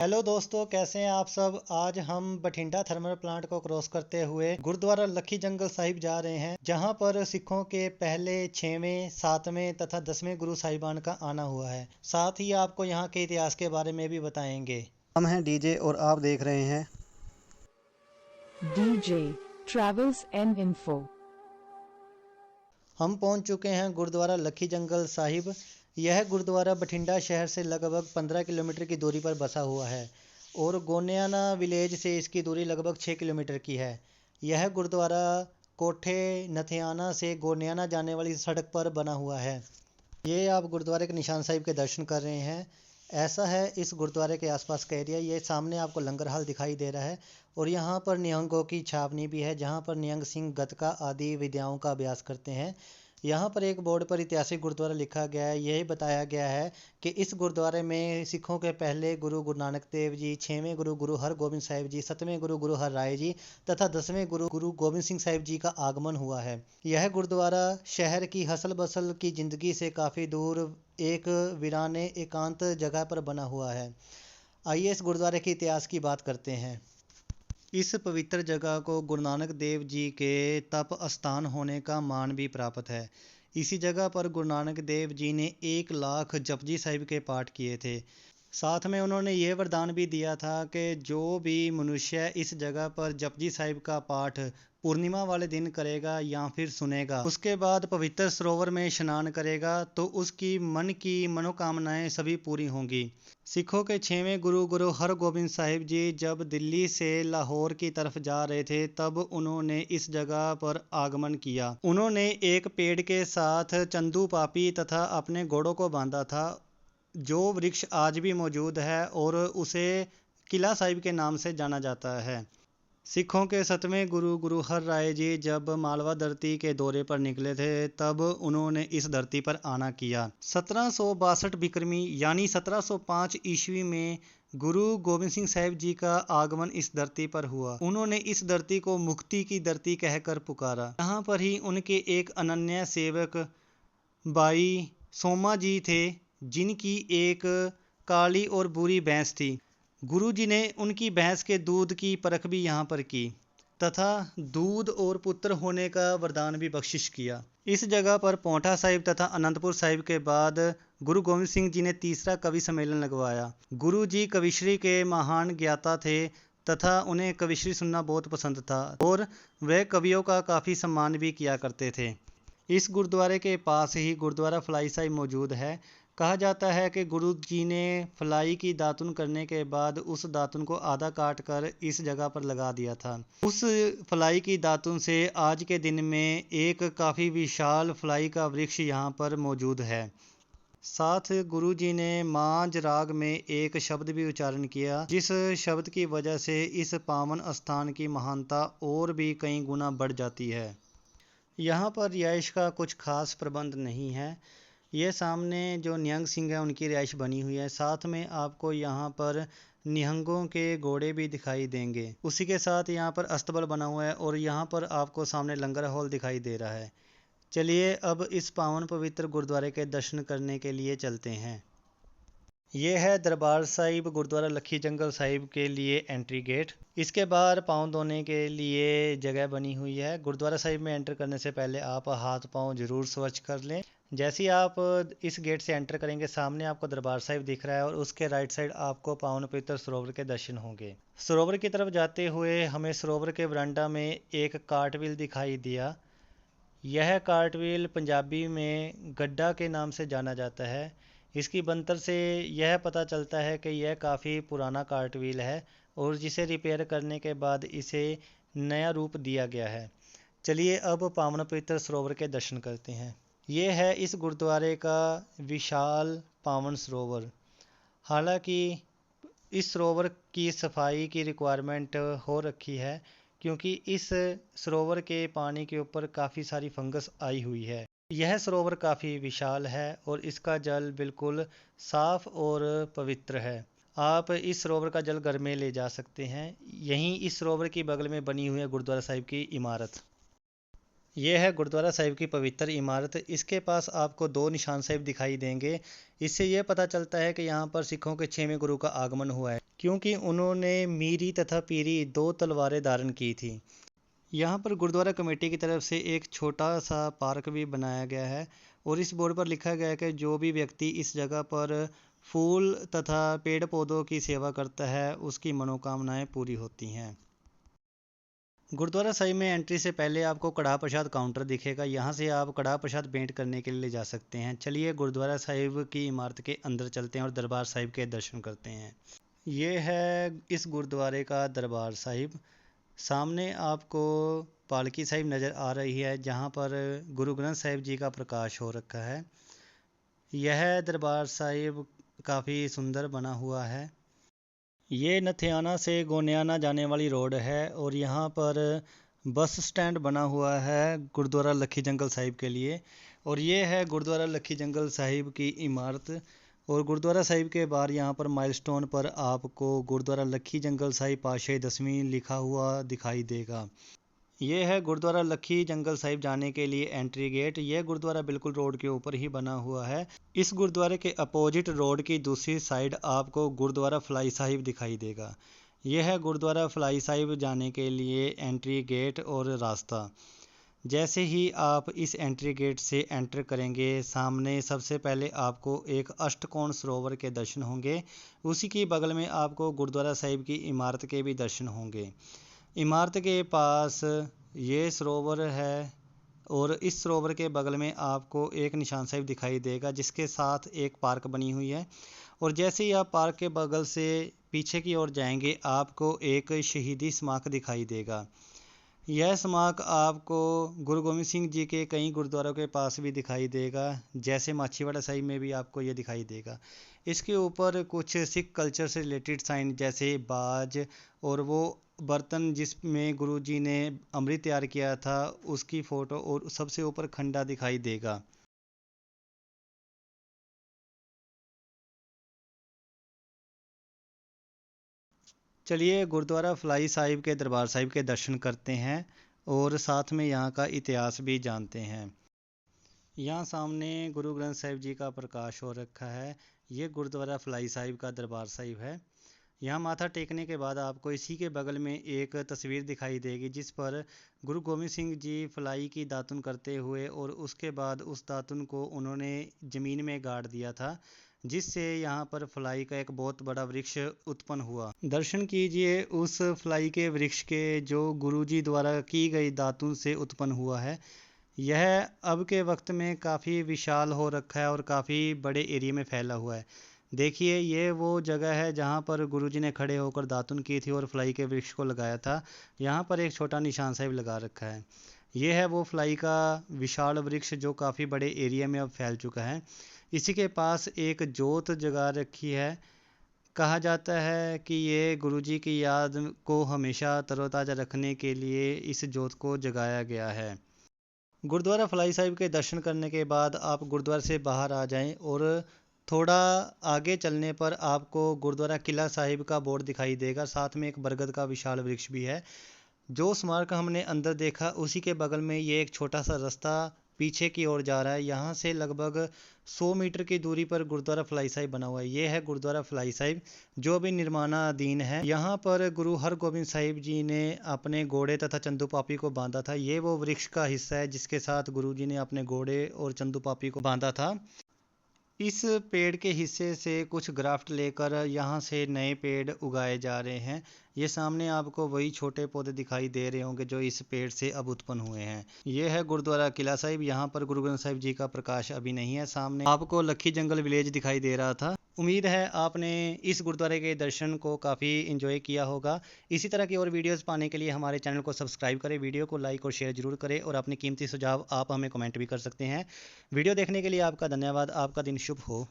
Hello दोस्तों, कैसे हैं आप सब। आज हम बठिंडा थर्मल प्लांट को क्रॉस करते हुए गुरुद्वारा लखी जंगल साहिब जा रहे हैं, जहां पर सिखों के पहले 6वें, 7वें तथा 10वें गुरु साहिबान का आना हुआ है। साथ ही आपको यहां के इतिहास के बारे में भी बताएंगे। हम हैं डीजे और आप देख रहे हैं DJ Travels and Info। हम पहुंच चुके हैं गुरुद्वारा लखी जंगल साहिब। यह गुरुद्वारा बठिंडा शहर से लगभग 15 किलोमीटर की दूरी पर बसा हुआ है और गोनियाना विलेज से इसकी दूरी लगभग 6 किलोमीटर की है। यह गुरुद्वारा कोठे नथियाना से गोनियाना जाने वाली सड़क पर बना हुआ है। ये आप गुरुद्वारे के निशान साहिब के दर्शन कर रहे हैं। ऐसा है इस गुरुद्वारे के आसपास का एरिया। ये सामने आपको लंगर हाल दिखाई दे रहा है और यहाँ पर निहंगों की छावनी भी है, जहाँ पर निहंग सिंह गतका आदि विद्याओं का अभ्यास करते हैं। यहाँ पर एक बोर्ड पर ऐतिहासिक गुरुद्वारा लिखा गया है। यही बताया गया है कि इस गुरुद्वारे में सिखों के पहले गुरु गुरु नानक देव जी, 6वें गुरु गुरु हरगोबिंद साहिब जी, 7वें गुरु गुरु हर राय जी तथा 10वें गुरु गुरु गोबिंद सिंह साहिब जी का आगमन हुआ है। यह गुरुद्वारा शहर की हसल बसल की जिंदगी से काफ़ी दूर एक वीराने एकांत जगह पर बना हुआ है। आइए इस गुरुद्वारे के इतिहास की बात करते हैं। इस पवित्र जगह को गुरु नानक देव जी के तप स्थान होने का मान भी प्राप्त है। इसी जगह पर गुरु नानक देव जी ने 1 लाख जपजी साहिब के पाठ किए थे। साथ में उन्होंने ये वरदान भी दिया था कि जो भी मनुष्य इस जगह पर जपजी साहिब का पाठ पूर्णिमा वाले दिन करेगा या फिर सुनेगा, उसके बाद पवित्र सरोवर में स्नान करेगा तो उसकी मन की मनोकामनाएं सभी पूरी होंगी। सिखों के 6वें गुरु गुरु हरगोबिंद साहिब जी जब दिल्ली से लाहौर की तरफ जा रहे थे, तब उन्होंने इस जगह पर आगमन किया। उन्होंने एक पेड़ के साथ चंदू पापी तथा अपने घोड़ों को बांधा था, जो वृक्ष आज भी मौजूद है और उसे किला साहिब के नाम से जाना जाता है। सिखों के 7वें गुरु गुरु हर राय जी जब मालवा धरती के दौरे पर निकले थे, तब उन्होंने इस धरती पर आना किया। 1762 बिक्रमी यानी 1705 ईस्वी में गुरु गोबिंद सिंह साहिब जी का आगमन इस धरती पर हुआ। उन्होंने इस धरती को मुक्ति की धरती कहकर पुकारा। यहाँ पर ही उनके एक अनन्य सेवक भाई सोमा जी थे, जिनकी एक काली और बुरी भैंस थी। गुरुजी ने उनकी भैंस के दूध की परख भी यहाँ पर की तथा दूध और पुत्र होने का वरदान भी बख्शिश किया। इस जगह पर पोंठा साहिब तथा अनंतपुर साहिब के बाद गुरु गोविंद सिंह जी ने तीसरा कवि सम्मेलन लगवाया। गुरु जी कविश्री के महान ज्ञाता थे तथा उन्हें कविश्री सुनना बहुत पसंद था और वे कवियों का काफ़ी सम्मान भी किया करते थे। इस गुरुद्वारे के पास ही गुरुद्वारा फलाई साहिब मौजूद है। कहा जाता है कि गुरु जी ने फलाई की दातुन करने के बाद उस दातुन को आधा काट कर इस जगह पर लगा दिया था। उस फलाई की दातुन से आज के दिन में एक काफ़ी विशाल फलाई का वृक्ष यहाँ पर मौजूद है। साथ गुरु जी ने मांझ राग में एक शब्द भी उच्चारण किया, जिस शब्द की वजह से इस पावन स्थान की महानता और भी कई गुना बढ़ जाती है। यहाँ पर रिहाइश का कुछ खास प्रबंध नहीं है। ये सामने जो निहंग सिंह है उनकी रिहाइश बनी हुई है। साथ में आपको यहाँ पर निहंगों के घोड़े भी दिखाई देंगे। उसी के साथ यहाँ पर अस्तबल बना हुआ है और यहाँ पर आपको सामने लंगर हॉल दिखाई दे रहा है। चलिए अब इस पावन पवित्र गुरुद्वारे के दर्शन करने के लिए चलते हैं। ये है दरबार साहिब गुरुद्वारा लखी जंगल साहिब के लिए एंट्री गेट। इसके बाहर पाँव धोने के लिए जगह बनी हुई है। गुरुद्वारा साहिब में एंटर करने से पहले आप हाथ पाँव जरूर स्वच्छ कर लें। जैसे ही आप इस गेट से एंटर करेंगे, सामने आपको दरबार साहिब दिख रहा है और उसके राइट साइड आपको पावन पवित्र सरोवर के दर्शन होंगे। सरोवर की तरफ जाते हुए हमें सरोवर के वरांडा में एक कार्टव्हील दिखाई दिया। यह कार्टव्हील पंजाबी में गड्ढा के नाम से जाना जाता है। इसकी बनतर से यह पता चलता है कि यह काफ़ी पुराना कार्टव्हील है और जिसे रिपेयर करने के बाद इसे नया रूप दिया गया है। चलिए अब पावन पवित्र सरोवर के दर्शन करते हैं। ये है इस गुरुद्वारे का विशाल पावन सरोवर। हालांकि इस सरोवर की सफाई की रिक्वायरमेंट हो रखी है, क्योंकि इस सरोवर के पानी के ऊपर काफ़ी सारी फंगस आई हुई है। यह सरोवर काफ़ी विशाल है और इसका जल बिल्कुल साफ और पवित्र है। आप इस सरोवर का जल घर में ले जा सकते हैं। यहीं इस सरोवर की बगल में बनी हुई है गुरुद्वारा साहिब की इमारत। यह है गुरुद्वारा साहिब की पवित्र इमारत। इसके पास आपको 2 निशान साहिब दिखाई देंगे। इससे यह पता चलता है कि यहाँ पर सिखों के 6वें गुरु का आगमन हुआ है। क्योंकि उन्होंने मीरी तथा पीरी 2 तलवारें धारण की थी। यहाँ पर गुरुद्वारा कमेटी की तरफ से एक छोटा सा पार्क भी बनाया गया है और इस बोर्ड पर लिखा गया है कि जो भी व्यक्ति इस जगह पर फूल तथा पेड़ पौधों की सेवा करता है उसकी मनोकामनाएं पूरी होती हैं। गुरुद्वारा साहिब में एंट्री से पहले आपको कड़ाह प्रसाद काउंटर दिखेगा। यहाँ से आप कड़ाह प्रसाद भेंट करने के लिए ले जा सकते हैं। चलिए गुरुद्वारा साहिब की इमारत के अंदर चलते हैं और दरबार साहिब के दर्शन करते हैं। ये है इस गुरुद्वारे का दरबार साहिब। सामने आपको पालकी साहिब नज़र आ रही है जहाँ पर गुरु ग्रंथ साहिब जी का प्रकाश हो रखा है। यह दरबार साहिब काफ़ी सुंदर बना हुआ है। ये नथियाना से गोनियाना जाने वाली रोड है और यहाँ पर बस स्टैंड बना हुआ है गुरुद्वारा लक्खी जंगल साहिब के लिए। और ये है गुरुद्वारा लक्खी जंगल साहिब की इमारत। और गुरुद्वारा साहिब के बाहर यहाँ पर माइलस्टोन पर आपको गुरुद्वारा लक्खी जंगल साहिब पातशाही 10वीं लिखा हुआ दिखाई देगा। ये है गुरुद्वारा लक्खी जंगल साहिब जाने के लिए एंट्री गेट। यह गुरुद्वारा बिल्कुल रोड के ऊपर ही बना हुआ है। इस गुरुद्वारे के अपोजिट रोड की दूसरी साइड आपको गुरुद्वारा फलाई साहिब दिखाई देगा। यह है गुरुद्वारा फलाई साहिब जाने के लिए एंट्री गेट और रास्ता। जैसे ही आप इस एंट्री गेट से एंटर करेंगे सामने सबसे पहले आपको एक अष्टकोण सरोवर के दर्शन होंगे। उसी के बगल में आपको गुरुद्वारा साहिब की इमारत के भी दर्शन होंगे। इमारत के पास ये सरोवर है और इस सरोवर के बगल में आपको एक निशान साहिब दिखाई देगा जिसके साथ एक पार्क बनी हुई है। और जैसे ही आप पार्क के बगल से पीछे की ओर जाएंगे आपको एक शहीदी स्मारक दिखाई देगा। यह स्मारक आपको गुरु गोविंद सिंह जी के कई गुरुद्वारों के पास भी दिखाई देगा, जैसे माछीवाड़ा साहिब में भी आपको यह दिखाई देगा। इसके ऊपर कुछ सिख कल्चर से रिलेटेड साइन जैसे बाज और वो बर्तन जिसमें गुरु जी ने अमृत तैयार किया था उसकी फ़ोटो और सबसे ऊपर खंडा दिखाई देगा। चलिए गुरुद्वारा फलाई साहिब के दरबार साहिब के दर्शन करते हैं और साथ में यहाँ का इतिहास भी जानते हैं। यहाँ सामने गुरु ग्रंथ साहिब जी का प्रकाश हो रखा है। ये गुरुद्वारा फलाई साहिब का दरबार साहिब है। यहाँ माथा टेकने के बाद आपको इसी के बगल में एक तस्वीर दिखाई देगी जिस पर गुरु गोविंद सिंह जी फलाई की दातुन करते हुए और उसके बाद उस दातुन को उन्होंने ज़मीन में गाड़ दिया था, जिससे यहाँ पर फलाई का एक बहुत बड़ा वृक्ष उत्पन्न हुआ। दर्शन कीजिए उस फलाई के वृक्ष के जो गुरु जी द्वारा की गई दातुन से उत्पन्न हुआ है। यह अब के वक्त में काफ़ी विशाल हो रखा है और काफ़ी बड़े एरिया में फैला हुआ है। देखिए ये वो जगह है जहाँ पर गुरुजी ने खड़े होकर दातुन की थी और फलाई के वृक्ष को लगाया था। यहाँ पर एक छोटा निशान साहिब लगा रखा है। ये है वो फलाई का विशाल वृक्ष जो काफ़ी बड़े एरिया में अब फैल चुका है। इसी के पास एक जोत जगा रखी है। कहा जाता है कि ये गुरुजी की याद को हमेशा तरोताज़ा रखने के लिए इस जोत को जगाया गया है। गुरुद्वारा फलाई साहिब के दर्शन करने के बाद आप गुरुद्वारे से बाहर आ जाएं और थोड़ा आगे चलने पर आपको गुरुद्वारा किला साहिब का बोर्ड दिखाई देगा। साथ में एक बरगद का विशाल वृक्ष भी है। जो स्मारक हमने अंदर देखा उसी के बगल में ये एक छोटा सा रास्ता पीछे की ओर जा रहा है। यहाँ से लगभग 100 मीटर की दूरी पर गुरुद्वारा फलाई साहिब बना हुआ है। ये है गुरुद्वारा फलाई साहिब जो अभी निर्माणाधीन है। यहाँ पर गुरु हरगोबिंद साहिब जी ने अपने घोड़े तथा चंदू पापी को बांधा था। ये वो वृक्ष का हिस्सा है जिसके साथ गुरु जी ने अपने घोड़े और चंदू पापी को बांधा था। इस पेड़ के हिस्से से कुछ ग्राफ्ट लेकर यहाँ से नए पेड़ उगाए जा रहे हैं। ये सामने आपको वही छोटे पौधे दिखाई दे रहे होंगे जो इस पेड़ से अब उत्पन्न हुए हैं। ये है गुरुद्वारा किला साहिब। यहाँ पर गुरु ग्रंथ साहिब जी का प्रकाश अभी नहीं है। सामने आपको लक्खी जंगल विलेज दिखाई दे रहा था। उम्मीद है आपने इस गुरुद्वारे के दर्शन को काफ़ी इंजॉय किया होगा। इसी तरह की और वीडियोस पाने के लिए हमारे चैनल को सब्सक्राइब करें, वीडियो को लाइक और शेयर जरूर करें और अपने कीमती सुझाव आप हमें कमेंट भी कर सकते हैं। वीडियो देखने के लिए आपका धन्यवाद। आपका दिन शुभ हो।